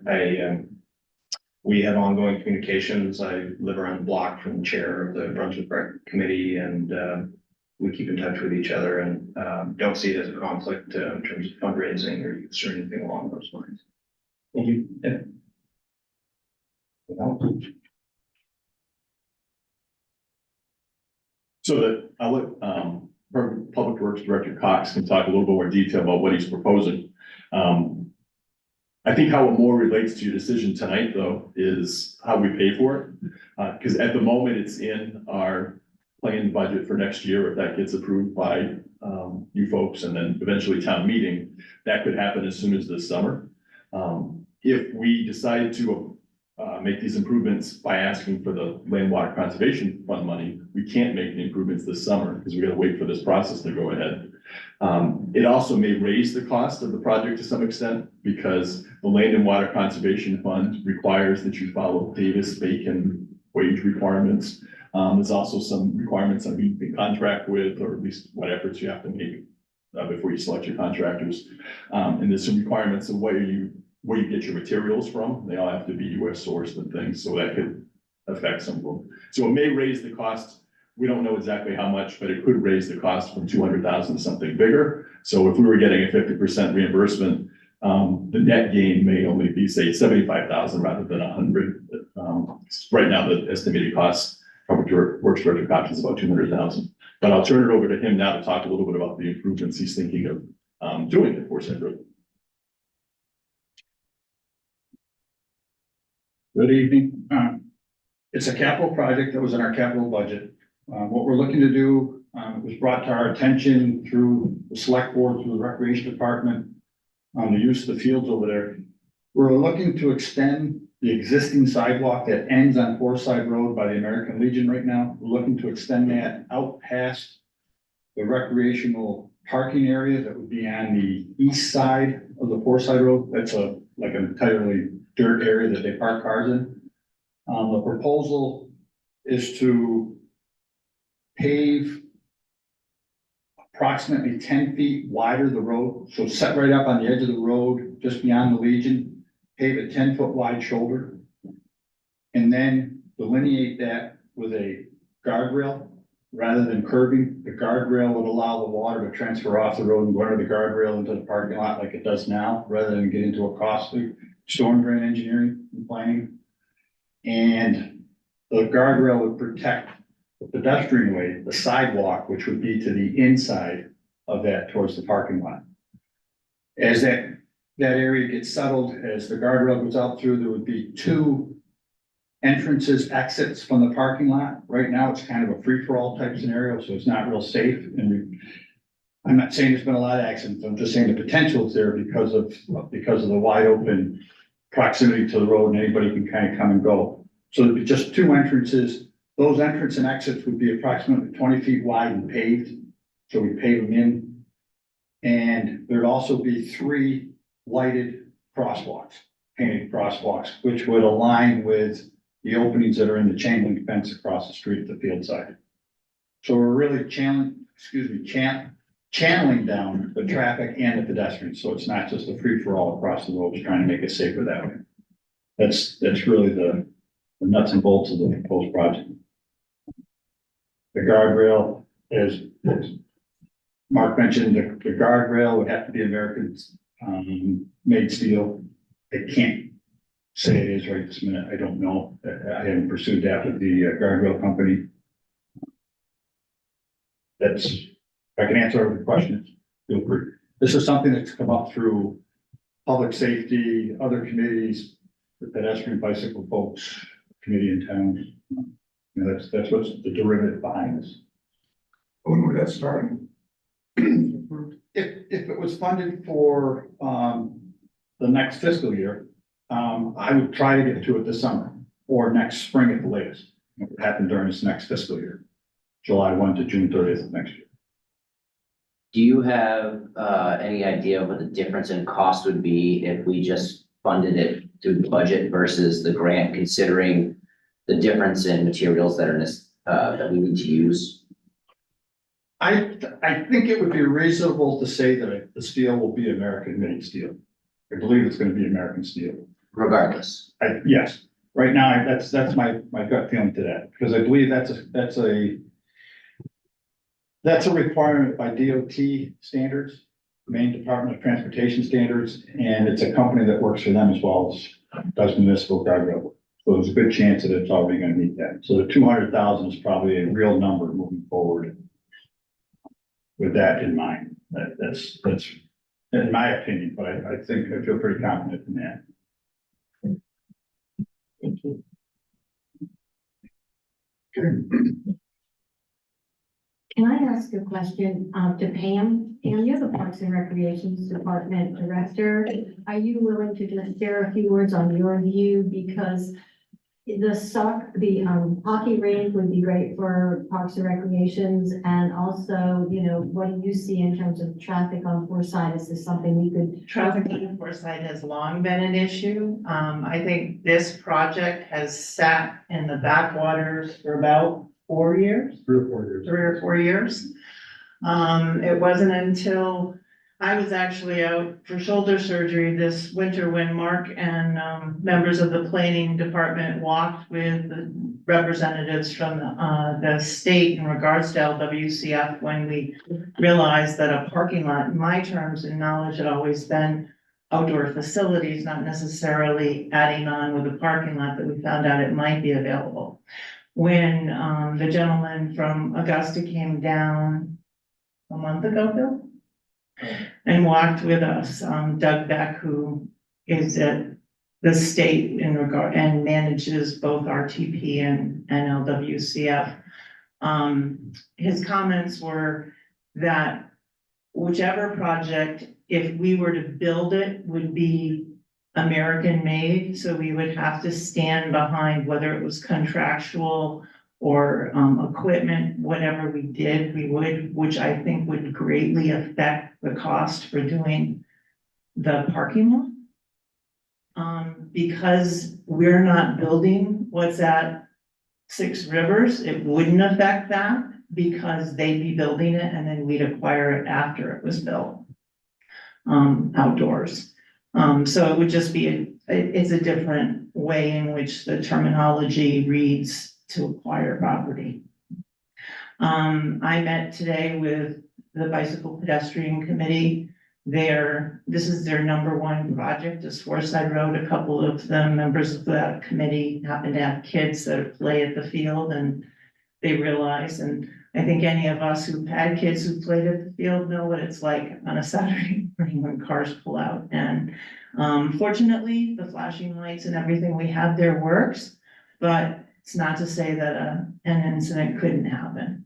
Speaker 11: we have ongoing communications. I live around the block from the chair of the Brunswick Rec Committee, and we keep in touch with each other and don't see it as a conflict in terms of fundraising or use or anything along those lines.
Speaker 5: Thank you.
Speaker 11: Yeah.
Speaker 10: So that I'll let Public Works Director Cox can talk a little bit more detail about what he's proposing. I think how it more relates to your decision tonight, though, is how we pay for it. Because at the moment, it's in our planned budget for next year. If that gets approved by you folks and then eventually town meeting, that could happen as soon as this summer. If we decided to make these improvements by asking for the Land Water Conservation Fund money, we can't make the improvements this summer because we got to wait for this process to go ahead. It also may raise the cost of the project to some extent because the Land and Water Conservation Fund requires that you follow Davis-Bacon wage requirements. There's also some requirements on who you can contract with, or at least what efforts you have to make before you select your contractors. And there's some requirements of where you get your materials from. They all have to be US sourced and things, so that could affect some of them. So it may raise the cost. We don't know exactly how much, but it could raise the cost from 200,000 to something bigger. So if we were getting a 50% reimbursement, the net gain may only be, say, 75,000 rather than 100. Right now, the estimated cost coverage works director cost is about 200,000. But I'll turn it over to him now to talk a little bit about the improvements he's thinking of doing at Forsyth Road.
Speaker 7: Good evening. It's a capital project that was in our capital budget. What we're looking to do, it was brought to our attention through the select board, through the recreation department, on the use of the fields over there. We're looking to extend the existing sidewalk that ends on Forsyth Road by the American Legion right now. We're looking to extend that out past the recreational parking area that would be on the east side of the Forsyth Road. That's like an entirely dirt area that they park cars in. The proposal is to pave approximately 10 feet wider the road. So set right up on the edge of the road, just beyond the Legion, pave a 10-foot wide shoulder. And then delineate that with a guardrail rather than curbing. The guardrail would allow the water to transfer off the road and go under the guardrail into the parking lot like it does now, rather than get into a costly storm drain engineering and planning. And the guardrail would protect the pedestrian way, the sidewalk, which would be to the inside of that towards the parking lot. As that area gets settled, as the guardrail goes out through, there would be two entrances, exits from the parking lot. Right now, it's kind of a free-for-all type scenario, so it's not real safe. And I'm not saying there's been a lot of accidents. I'm just saying the potential is there because of the wide open proximity to the road, and anybody can kind of come and go. So there'd be just two entrances. Those entrance and exits would be approximately 20 feet wide and paved. So we pave them in. And there'd also be 3 lighted crosswalks, painted crosswalks, which would align with the openings that are in the chain link fence across the street at the field side. So we're really channeling down the traffic and the pedestrians. So it's not just a free for all across the road, trying to make it safer that way. That's really the nuts and bolts of the proposed project. The guardrail, as Mark mentioned, the guardrail would have to be American made steel. I can't say it is right this minute. I don't know. I haven't pursued that with the guardrail company. If I can answer other questions, feel free. This is something that's come up through public safety, other committees, the pedestrian bicycle folks, committee in town. You know, that's what's the derivative behind this.
Speaker 3: When would that start?
Speaker 7: If it was funded for, the next fiscal year, I would try to get to it this summer or next spring at the latest. It would happen during this next fiscal year, July 1 to June 30th of next year.
Speaker 12: Do you have any idea of what the difference in cost would be if we just funded it through the budget versus the grant, considering the difference in materials that are that we need to use?
Speaker 7: I think it would be reasonable to say that the steel will be American made steel. I believe it's going to be American steel.
Speaker 12: Regardless.
Speaker 7: Yes, right now, that's my gut feeling to that, because I believe that's a requirement by DOT standards, Maine Department of Transportation standards, and it's a company that works for them as well as does municipal guardrail work. So there's a good chance that it's already going to meet that. So the 200,000 is probably a real number moving forward. With that in mind, that's in my opinion, but I think I feel pretty confident in that.
Speaker 1: Thank you. Can I ask a question to Pam? Pam, you're the Parks and Recreations Department Director. Are you willing to just share a few words on your view? Because the hockey rink would be great for Parks and Recreations, and also, you know, what do you see in terms of traffic on Forsyth? Is this something we could?
Speaker 13: Traffic on Forsyth has long been an issue. I think this project has sat in the backwaters for about 4 years.
Speaker 3: 3 or 4 years.
Speaker 13: 3 or 4 years. It wasn't until I was actually out for shoulder surgery this winter when Mark and members of the planning department walked with the representatives from the state in regards to LWCF, when we realized that a parking lot, in my terms and knowledge, had always been outdoor facilities, not necessarily adding on with a parking lot that we found out it might be available. When, the gentleman from Augusta came down a month ago, Bill, and walked with us, Doug Beck, who is at the state in regard, and manages both RTP and LWCF. His comments were that whichever project, if we were to build it, would be American made, so we would have to stand behind whether it was contractual or equipment, whatever we did, we would, which I think would greatly affect the cost for doing the parking lot. Because we're not building what's at Six Rivers, it wouldn't affect that because they'd be building it and then we'd acquire it after it was built. Outdoors. So it would just be, it's a different way in which the terminology reads to acquire property. I met today with the Bicycle Pedestrian Committee. This is their number one project, is Forsyth Road. A couple of the members of that committee happen to have kids that play at the field, and they realize, and I think any of us who've had kids who played at the field know what it's like on a Saturday morning when cars pull out. And fortunately, the flashing lights and everything we have there works, but it's not to say that an incident couldn't happen.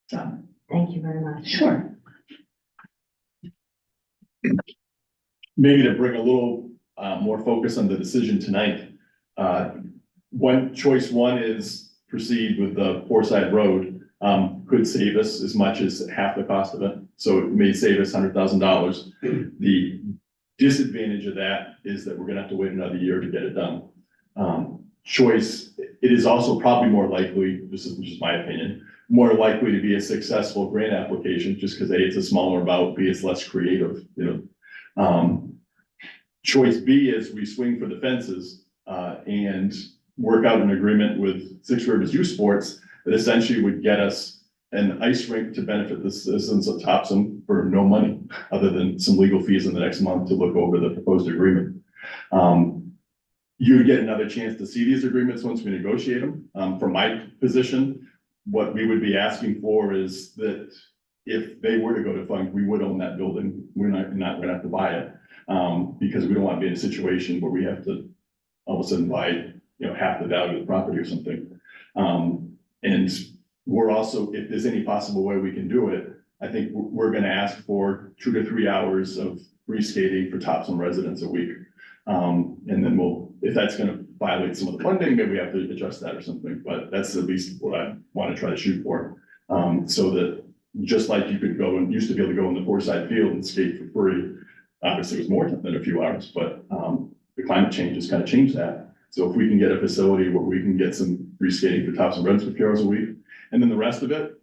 Speaker 13: So,
Speaker 1: Thank you very much.
Speaker 13: sure.
Speaker 10: Maybe to bring a little more focus on the decision tonight. Choice one is proceed with the Forsyth Road, could save us as much as half the cost of it. So it may save us $100,000. The disadvantage of that is that we're gonna have to wait another year to get it done. Choice, it is also probably more likely, this is just my opinion, more likely to be a successful grant application, just because A, it's a smaller amount, B, it's less creative, Choice B is we swing for the fences, and work out an agreement with Six Rivers Youth Sports that essentially would get us an ice rink to benefit the citizens of Topsham for no money, other than some legal fees in the next month to look over the proposed agreement. You get another chance to see these agreements once we negotiate them. From my position, what we would be asking for is that if they were to go to fund, we would own that building. We're not gonna have to buy it, because we don't want to be in a situation where we have to all of a sudden buy, half the value of the property or something. And we're also, if there's any possible way we can do it, I think we're gonna ask for 2 to 3 hours of free skating for Topsham residents a week. And then if that's gonna violate some of the funding, maybe we have to adjust that or something, but that's at least what I want to try to shoot for. So that just like you could go and used to be able to go in the Forsyth field and skate for free, obviously it was more than a few hours, but the climate change has kind of changed that. So if we can get a facility where we can get some free skating for Topsham residents for a few hours a week, and then the rest of it,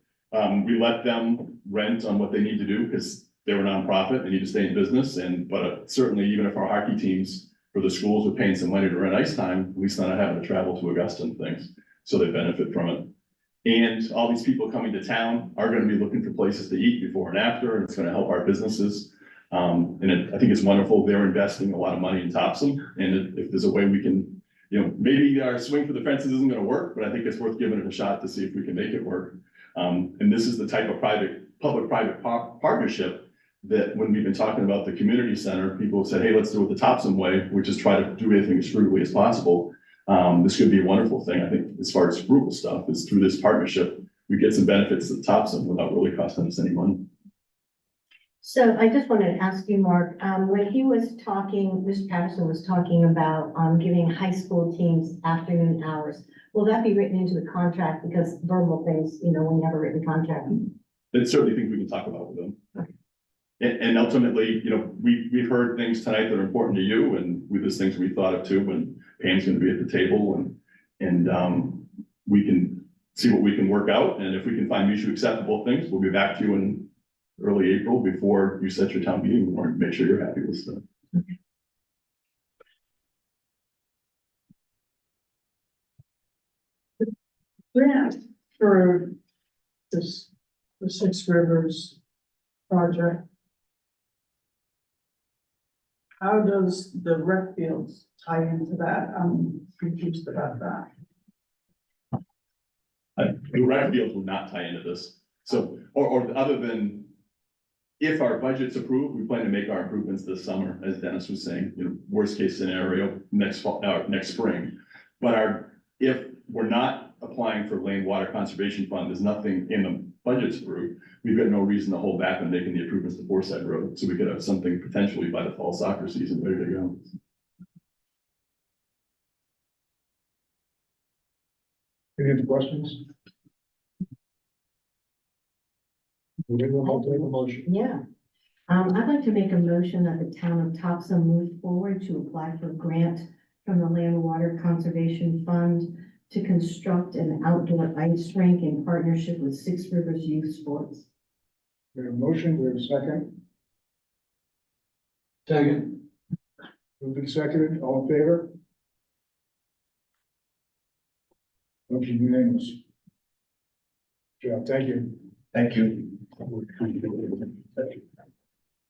Speaker 10: we let them rent on what they need to do, because they're a nonprofit, they need to stay in business, but certainly even if our hockey teams for the schools are paying some money to rent ice time, at least not having to travel to Augusta and things, so they benefit from it. And all these people coming to town are gonna be looking for places to eat before and after, and it's gonna help our businesses. I think it's wonderful, they're investing a lot of money in Topsham, and if there's a way we can, maybe our swing for the fences isn't gonna work, but I think it's worth giving it a shot to see if we can make it work. And this is the type of public-private partnership that when we've been talking about the community center, people have said, hey, let's do it the Topsham way, which is try to do everything as frugally as possible. This could be a wonderful thing, I think, as far as frugal stuff, is through this partnership, we get some benefits to Topsham without really costing us any money.
Speaker 1: So I just wanted to ask you, Mark, when he was talking, Mr. Patterson was talking about giving high school teams afternoon hours. Will that be written into the contract? Because verbal things, when you have a written contract.
Speaker 10: It's certainly things we can talk about with them.
Speaker 1: Okay.
Speaker 10: And ultimately, we've heard things tonight that are important to you, and there's things we thought of too, and Pam's gonna be at the table, and we can see what we can work out, and if we can find mutually acceptable things, we'll be back to you in early April before you set your town meeting, or make sure you're happy with stuff.
Speaker 1: Okay.
Speaker 8: Grant for this, the Six Rivers project. How does the rec fields tie into that? I'm confused about that.
Speaker 10: The rec fields will not tie into this. So, or other than if our budget's approved, we plan to make our improvements this summer, as Dennis was saying, you know, worst case scenario, next fall, next spring. But if we're not applying for Lane Water Conservation Fund, there's nothing in the budget's approved. We've got no reason to hold back on making the improvements to Forsyth Road, so we could have something potentially by the fall soccer season ready to go.
Speaker 3: Any other questions? I'll take a motion.
Speaker 1: Yeah. I'd like to make a motion that the town of Topsham move forward to apply for a grant from the Land Water Conservation Fund to construct an outdoor ice rink in partnership with Six Rivers Youth Sports.
Speaker 3: We have a motion, we have a second.
Speaker 4: Second.
Speaker 3: Moved and seconded, all in favor? Motion unanimous. Joe, thank you.
Speaker 4: Thank you.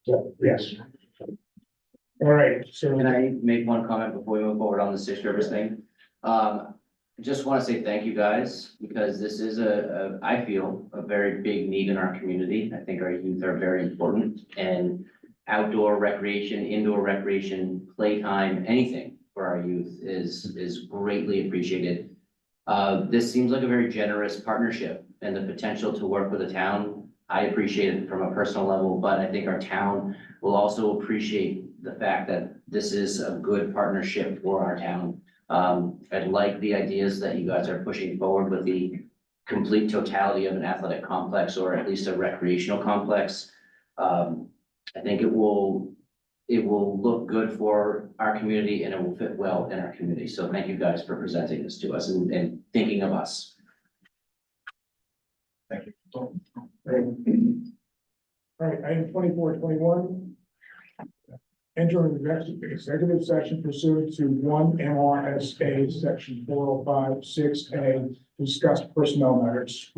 Speaker 3: So, yes. All right, so.
Speaker 12: Can I make one comment before we move forward on the Six Rivers thing? Just want to say thank you guys, because this is I feel, a very big need in our community. I think our youth are very important, and outdoor recreation, indoor recreation, playtime, anything for our youth is greatly appreciated. This seems like a very generous partnership, and the potential to work with the town, I appreciate it from a personal level, but I think our town will also appreciate the fact that this is a good partnership for our town. I like the ideas that you guys are pushing forward with the complete totality of an athletic complex, or at least a recreational complex. I think it will look good for our community, and it will fit well in our community. So thank you guys for presenting this to us and thinking of us.
Speaker 3: Thank you. All right, item 2421. Enter an executive session pursuant to 1 MRSA section 405(6)A, discuss personnel matters.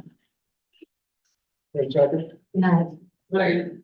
Speaker 3: Wait a second.
Speaker 1: No.
Speaker 4: Second.